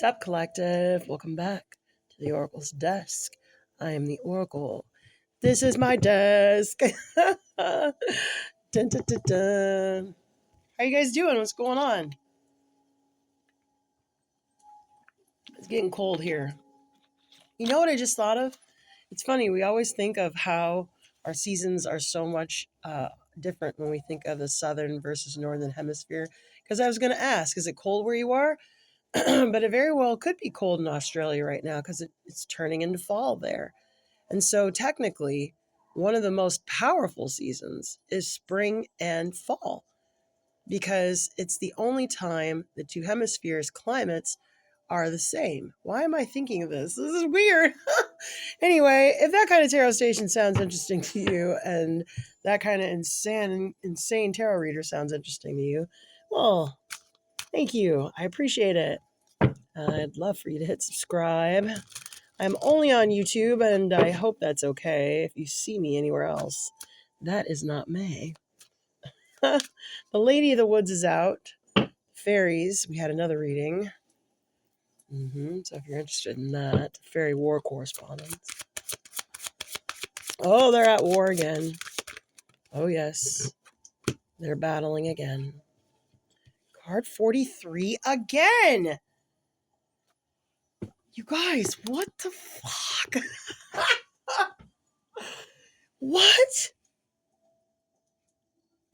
What's up, collective? Welcome back to the Oracle's desk. I am the Oracle. This is my desk. Dun, dun, dun, dun. How you guys doing? What's going on? It's getting cold here. You know what I just thought of? It's funny. We always think of how our seasons are so much different when we think of the southern versus northern hemisphere. Because I was going to ask, is it cold where you are? But it very well could be cold in Australia right now because it's turning into fall there. And so, technically, one of the most powerful seasons is spring and fall because it's the only time the two hemispheres' climates are the same. Why am I thinking of this? This is weird. Anyway, if that kind of tarot station sounds interesting to you and that kind of insane tarot reader sounds interesting to you, well, thank you. I appreciate it. I'd love for you to hit subscribe. I'm only on YouTube, and I hope that's okay if you see me anywhere else. That is not May. The Lady of the Woods is out. Fairies, we had another reading. So if you're interested in that, Fairy War Correspondence. Oh, they're at war again. Oh, yes. They're battling again. Card 43 again. You guys, what the fuck? What?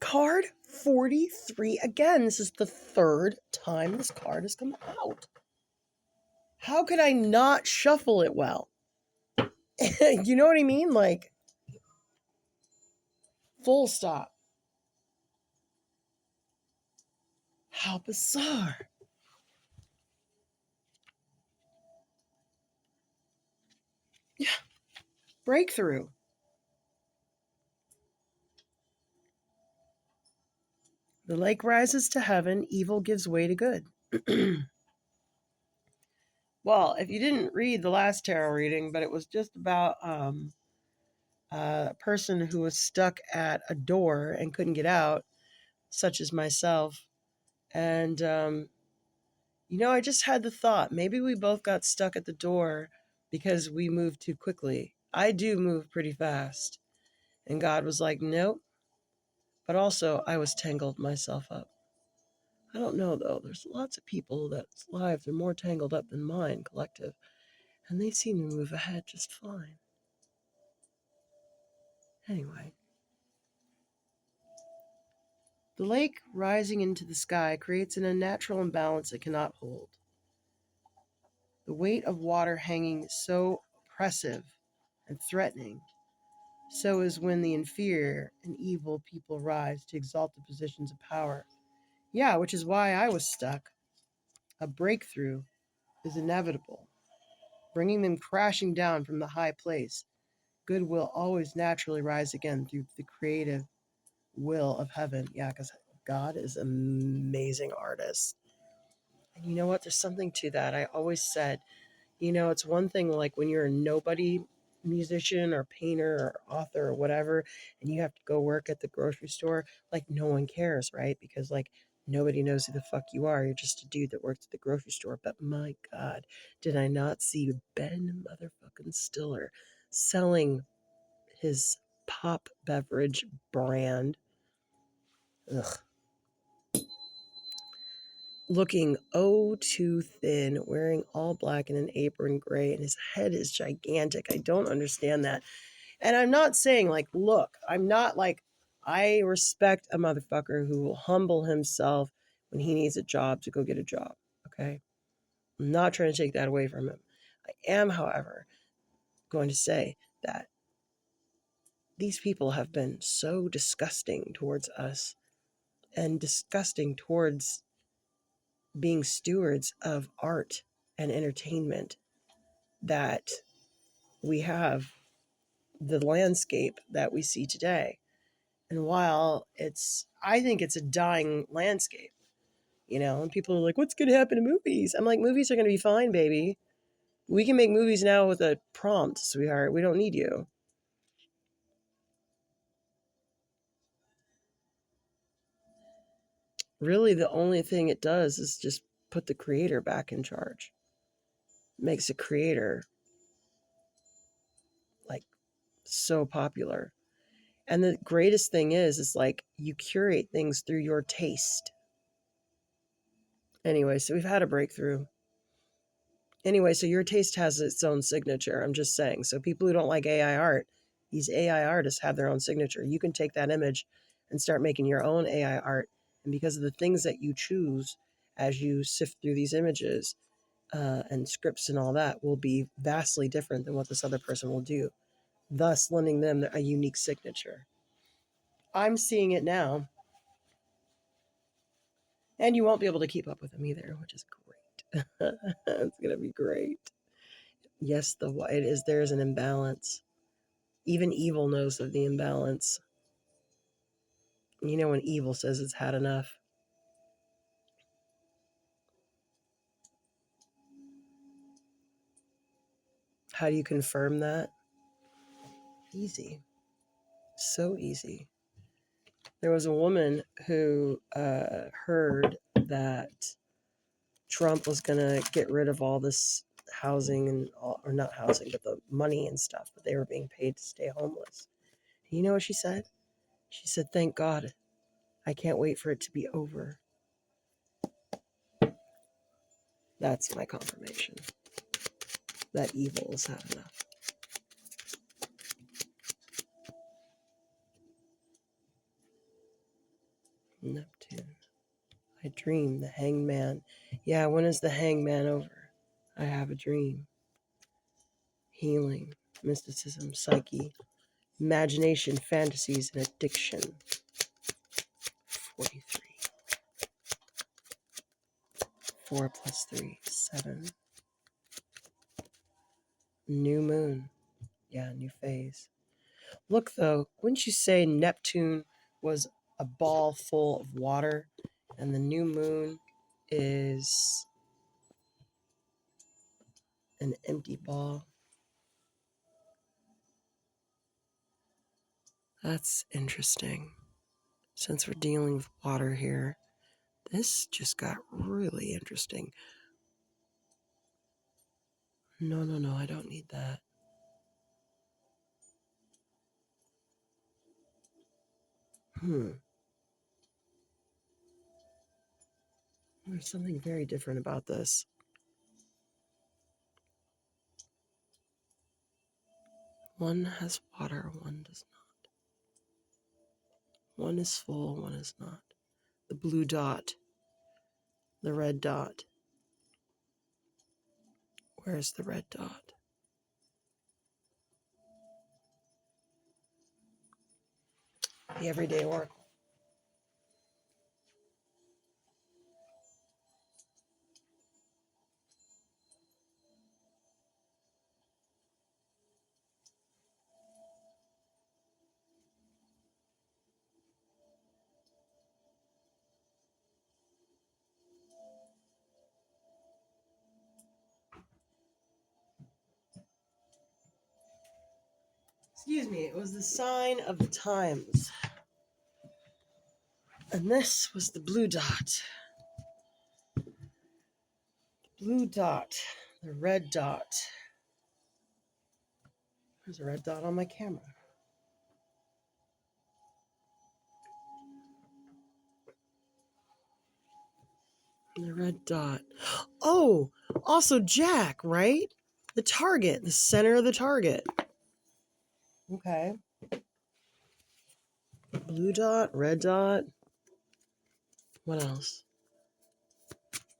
Card 43 again. This is the third time this card has come out. How could I not shuffle it well? You know what I mean? Like, full stop. How bizarre. Yeah. Breakthrough. The lake rises to heaven, evil gives way to good. Well, if you didn't read the last tarot reading, but it was just about a person who was stuck at a door and couldn't get out, such as myself. And, I just had the thought, maybe we both got stuck at the door because we moved too quickly. I do move pretty fast. And God was like, nope. But also, I was tangled myself up. I don't know, though. There's lots of people that's lives are more tangled up than mine, collective. And they seem to move ahead just fine. Anyway. The lake rising into the sky creates an unnatural imbalance it cannot hold. The weight of water hanging so oppressive and threatening. So is when the inferior and evil people rise to exalted positions of power. Yeah, which is why I was stuck. A breakthrough is inevitable, bringing them crashing down from the high place. Good will always naturally rise again through the creative will of heaven. Yeah, because God is an amazing artist. And you know what? There's something to that. I always said, it's one thing like when you're a nobody musician or painter or author or whatever, and you have to go work at the grocery store, like no one cares, right? Because like nobody knows who the fuck you are. You're just a dude that works at the grocery store. But my God, did I not see Ben motherfucking Stiller selling his pop beverage brand? Ugh. Looking oh too thin, wearing all black and an apron gray, and his head is gigantic. I don't understand that. And I'm not saying like, look, I'm not like, I respect a motherfucker who will humble himself when he needs a job to go get a job. Okay. I'm not trying to take that away from him. I am, however, going to say that these people have been so disgusting towards us and disgusting towards being stewards of art and entertainment that we have the landscape that we see today. And while I think it's a dying landscape, and people are like, what's going to happen to movies? I'm like, movies are going to be fine, baby. We can make movies now with a prompt, sweetheart. We don't need you. Really, the only thing it does is just put the creator back in charge. makes a creator like so popular. And the greatest thing is like you curate things through your taste. Anyway, so we've had a breakthrough. Anyway, so your taste has its own signature. I'm just saying. So people who don't like AI art, these AI artists have their own signature. You can take that image and start making your own AI art. And because of the things that you choose as you sift through these images and scripts and all that will be vastly different than what this other person will do, thus lending them a unique signature. I'm seeing it now. And you won't be able to keep up with them either, which is great. It's going to be great. Yes, it is. There is an imbalance. Even evil knows of the imbalance. You know when evil says it's had enough. How do you confirm that? Easy. So easy. There was a woman who heard that Trump was going to get rid of all this housing and all, or not housing, but the money and stuff, but they were being paid to stay homeless. And you know what she said? She said, "Thank God. I can't wait for it to be over." That's my confirmation that evil has had enough. Neptune. I dream the hangman. Yeah, when is the hangman over? I have a dream. Healing, mysticism, psyche, imagination, fantasies, and addiction. 43. 4 plus 3, 7. New moon. Yeah, new phase. Look, though, wouldn't you say Neptune was a ball full of water and the new moon is an empty ball? That's interesting. Since we're dealing with water here, this just got really interesting. No, I don't need that. There's something very different about this. One has water, one does not. One is full, one is not. The blue dot, the red dot. Where's the red dot? The everyday oracle. Excuse me, it was the sign of the times. And this was the blue dot. The blue dot, the red dot. There's a red dot on my camera. The red dot. Oh, also Jack, right? The target, the center of the target. Okay. Blue dot, red dot. What else?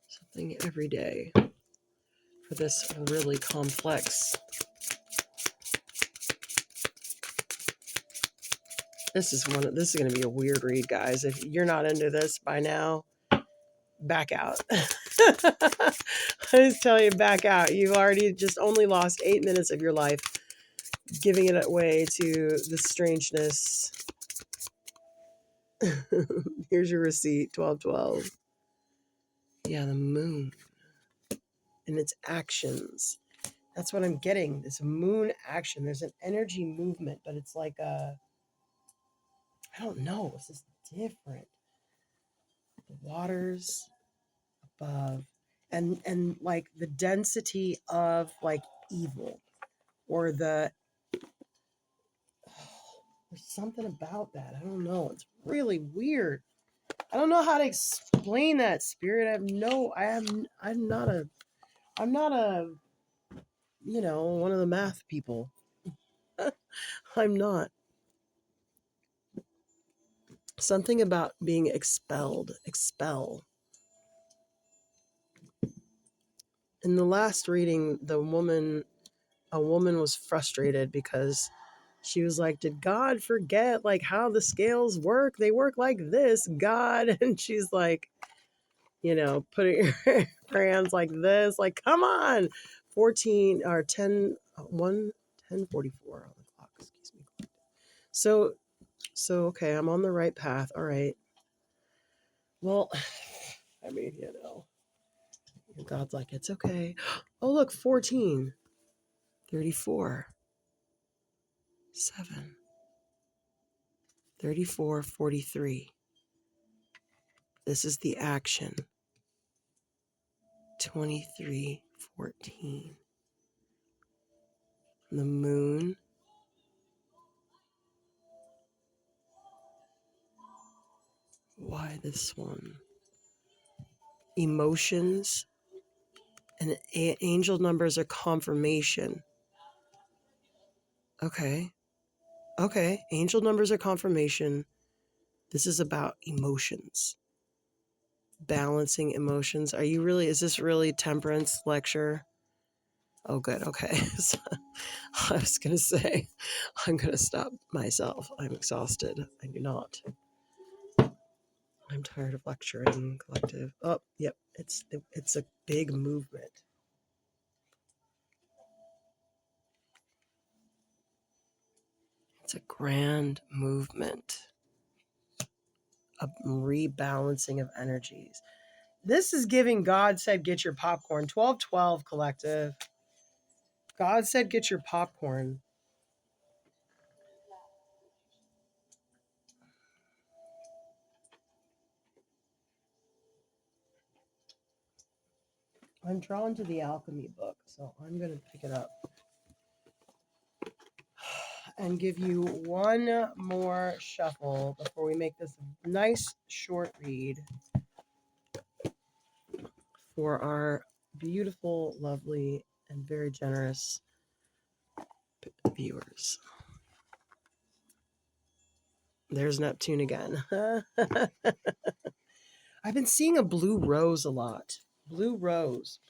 Something every day for this really complex. This is going to be a weird read, guys. If you're not into this by now, back out. I just tell you, back out. You've already just only lost 8 minutes of your life giving it away to the strangeness. Here's your receipt, 1212. Yeah, the moon and its actions. That's what I'm getting. This moon action. There's an energy movement, but it's like I don't know. It's just different. The waters above. and like the density of like evil, or there's something about that. I don't know. It's really weird. I don't know how to explain that, Spirit. I'm not a, one of the math people. I'm not. Something about being expelled, expel. In the last reading, a woman was frustrated because she was like, did God forget like how the scales work? They work like this, God. And she's like, putting her hands like this, like, come on. 14 or 10, 10:44 on the clock, excuse me. So, okay, I'm on the right path. All right. Well, I mean, God's like, it's okay. Oh, look, 14, 34, 7, 34, 43. This is the action. 23, 14. The moon. Why this one? Emotions. And angel numbers are confirmation. Okay. Angel numbers are confirmation. This is about emotions. Balancing emotions. Is this really temperance lecture? Oh, good. Okay. So, I was going to say, I'm going to stop myself. I'm exhausted. I do not. I'm tired of lecturing, collective. Oh, yep. It's a big movement. It's a grand movement. A rebalancing of energies. This is giving God said, get your popcorn. 1212 collective. God said, get your popcorn. I'm drawn to the alchemy book, so I'm going to pick it up and give you one more shuffle before we make this a nice short read for our beautiful, lovely, and very generous viewers. There's Neptune again. I've been seeing a blue rose a lot. Blue rose.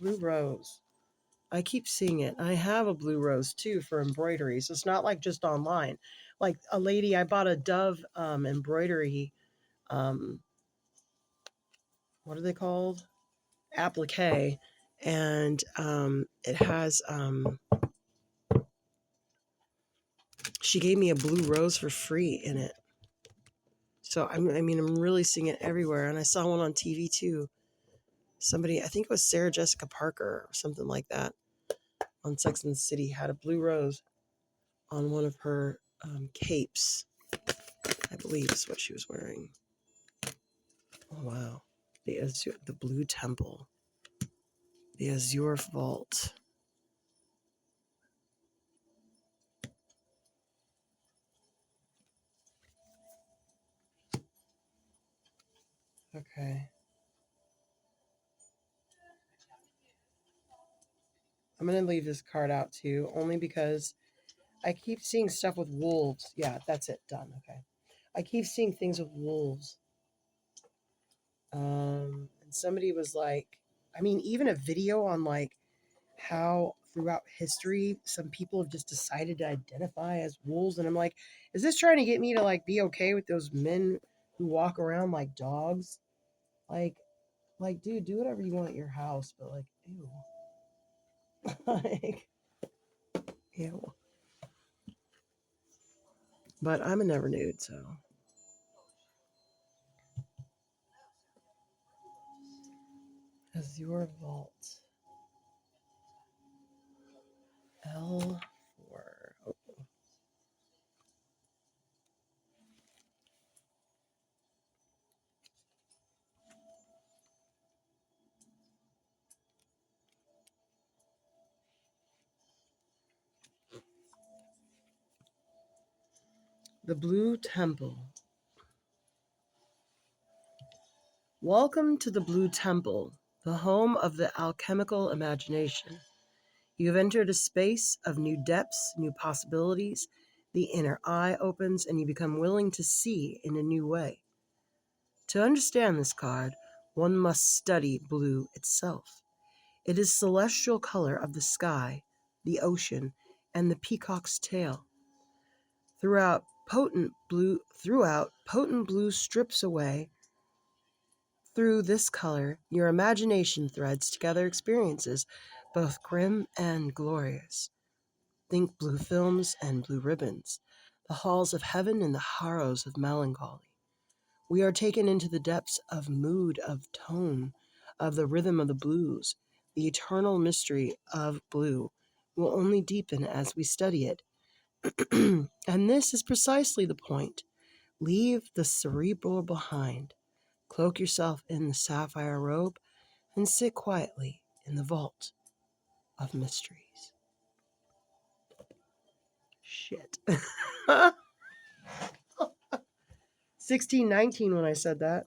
I keep seeing it. I have a blue rose too for embroidery. So it's not like just online. Like a lady, I bought a dove embroidery. What are they called? Applique. And it has, she gave me a blue rose for free in it. So I'm really seeing it everywhere. And I saw one on TV too. Somebody, I think it was Sarah Jessica Parker or something like that on Sex and the City, had a blue rose on one of her capes. I believe is what she was wearing. Oh, wow. The Blue Temple. The Azure Vault. Okay. I'm going to leave this card out too, only because I keep seeing stuff with wolves. Yeah, that's it. Done. Okay. I keep seeing things with wolves. And somebody was like, even a video on like how throughout history some people have just decided to identify as wolves, and I'm like, is this trying to get me to like be okay with those men who walk around like dogs? Like dude, do whatever you want at your house, but like, ew. Like, ew. But I'm a never nude, so Azure Vault. L4. Oh. The Blue Temple. Welcome to the Blue Temple, the home of the alchemical imagination. You have entered a space of new depths, new possibilities. The inner eye opens and you become willing to see in a new way. To understand this card, one must study blue itself. It is celestial color of the sky, the ocean, and the peacock's tail. Throughout potent blue strips away. Through this color, your imagination threads together experiences, both grim and glorious. Think blue films and blue ribbons, the halls of heaven and the harrows of melancholy. We are taken into the depths of mood, of tone, of the rhythm of the blues. The eternal mystery of blue will only deepen as we study it. And this is precisely the point. Leave the cerebral behind. Cloak yourself in the sapphire robe and sit quietly in the vault of mysteries. Shit. 1619 when I said that.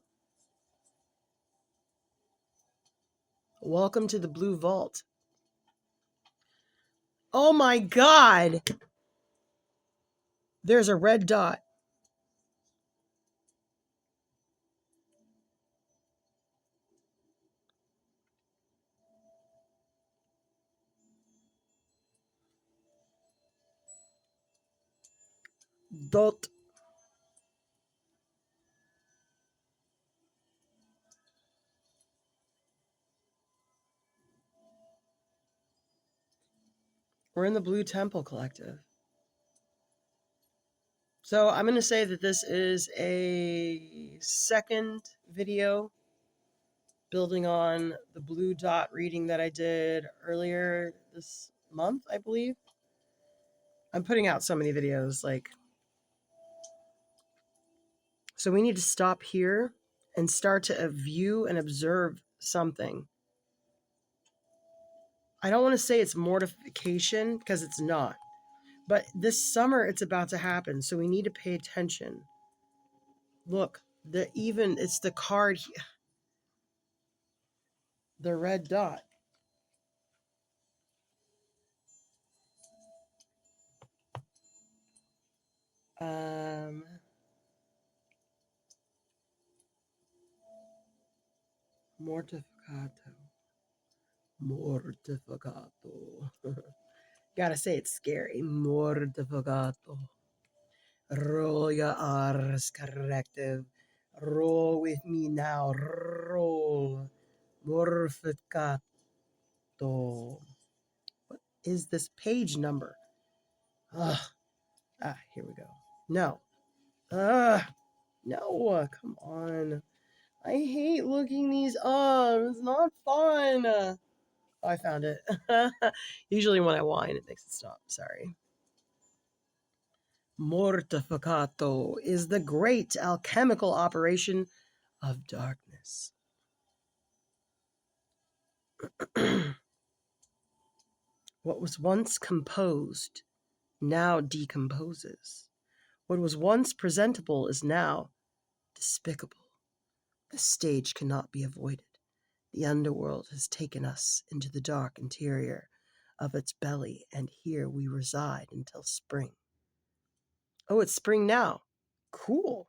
Welcome to the Blue Vault. Oh my God! There's a red dot. Dot. We're in the Blue Temple Collective. So I'm going to say that this is a second video building on the blue dot reading that I did earlier this month, I believe. I'm putting out so many videos, so we need to stop here and start to view and observe something. I don't want to say it's mortification because it's not, but this summer it's about to happen, so we need to pay attention. Look, it's the card, the red dot. Mortificato. Gotta say it's scary. Mortificato. Roll your R's corrective. Roll with me now. Roll. Mortificato. What is this page number? Ugh. Here we go. No. No. Come on. I hate looking these up. It's not fun. Oh, I found it. Usually when I whine, it makes it stop. Sorry. Mortificato is the great alchemical operation of darkness. What was once composed now decomposes. What was once presentable is now despicable. The stage cannot be avoided. The underworld has taken us into the dark interior of its belly, and here we reside until spring. Oh, it's spring now. Cool.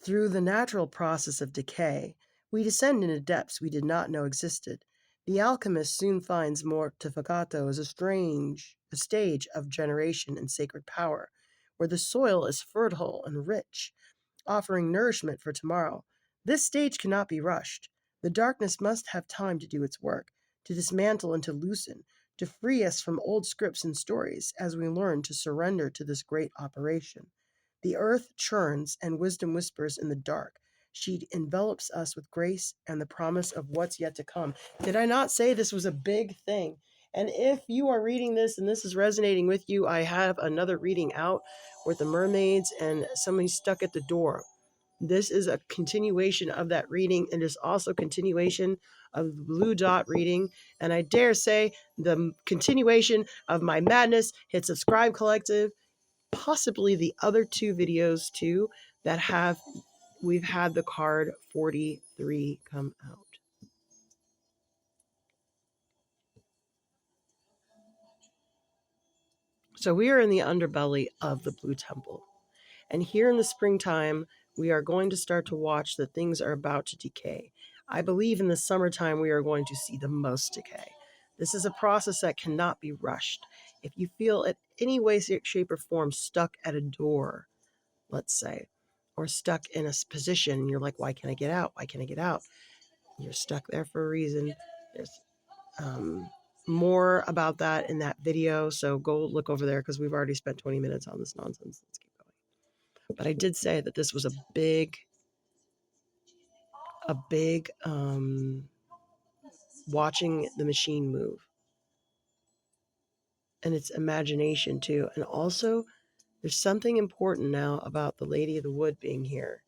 Through the natural process of decay, we descend into depths we did not know existed. The alchemist soon finds mortificato as a stage of generation and sacred power, where the soil is fertile and rich, offering nourishment for tomorrow. This stage cannot be rushed. The darkness must have time to do its work, to dismantle and to loosen, to free us from old scripts and stories as we learn to surrender to this great operation. The earth churns and wisdom whispers in the dark. She envelops us with grace and the promise of what's yet to come. Did I not say this was a big thing? And if you are reading this and this is resonating with you, I have another reading out with the mermaids and somebody stuck at the door. This is a continuation of that reading. It is also a continuation of the blue dot reading. And I dare say the continuation of my madness. Hit subscribe, collective. possibly the other two videos too that we've had the card 43 come out. So we are in the underbelly of the Blue Temple. And here in the springtime, we are going to start to watch that things are about to decay. I believe in the summertime, we are going to see the most decay. This is a process that cannot be rushed. If you feel in any way, shape, or form stuck at a door, let's say, or stuck in a position, you're like, why can't I get out? Why can't I get out? You're stuck there for a reason. There's more about that in that video, so go look over there because we've already spent 20 minutes on this nonsense. Let's keep going. But I did say that this was a big watching the machine move, and its imagination too. And also, there's something important now about the Lady of the Wood being here.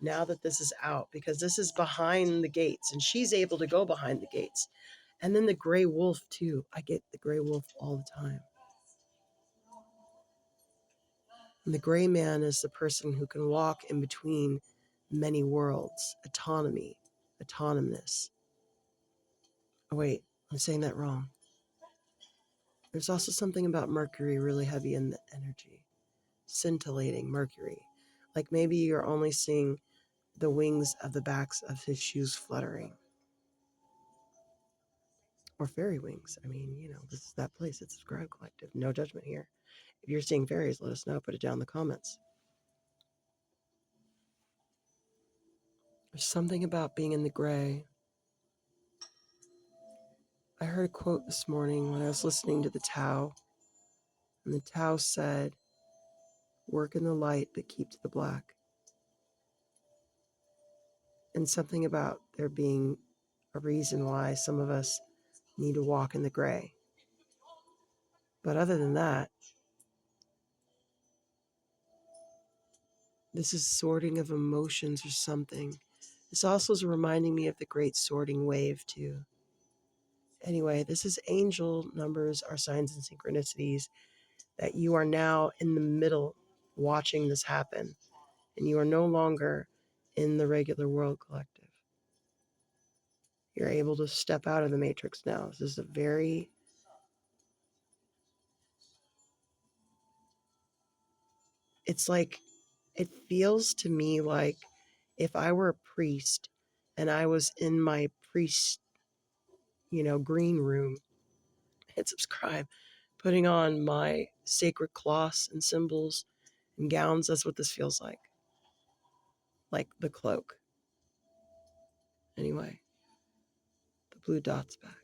Now that this is out, because this is behind the gates, and she's able to go behind the gates. And then the gray wolf too. I get the gray wolf all the time. And the gray man is the person who can walk in between many worlds. Autonomy, autonomous. Oh, wait, I'm saying that wrong. There's also something about Mercury really heavy in the energy. Scintillating Mercury. Like maybe you're only seeing the wings of the backs of his shoes fluttering. Or fairy wings. I mean, this is that place. It's a Scribe Collective. No judgment here. If you're seeing fairies, let us know. Put it down in the comments. There's something about being in the gray. I heard a quote this morning when I was listening to the Tao. And the Tao said, work in the light, but keep to the black. And something about there being a reason why some of us need to walk in the gray. But other than that, this is sorting of emotions or something. This also is reminding me of the great sorting wave too. Anyway, this is angel numbers, our signs and synchronicities, that you are now in the middle watching this happen. And you are no longer in the regular world collective. You're able to step out of the matrix now. This is it's like, it feels to me like if I were a priest and I was in my priest, green room, hit subscribe, putting on my sacred cloths and symbols and gowns. That's what this feels like the cloak. Anyway, the blue dot's back.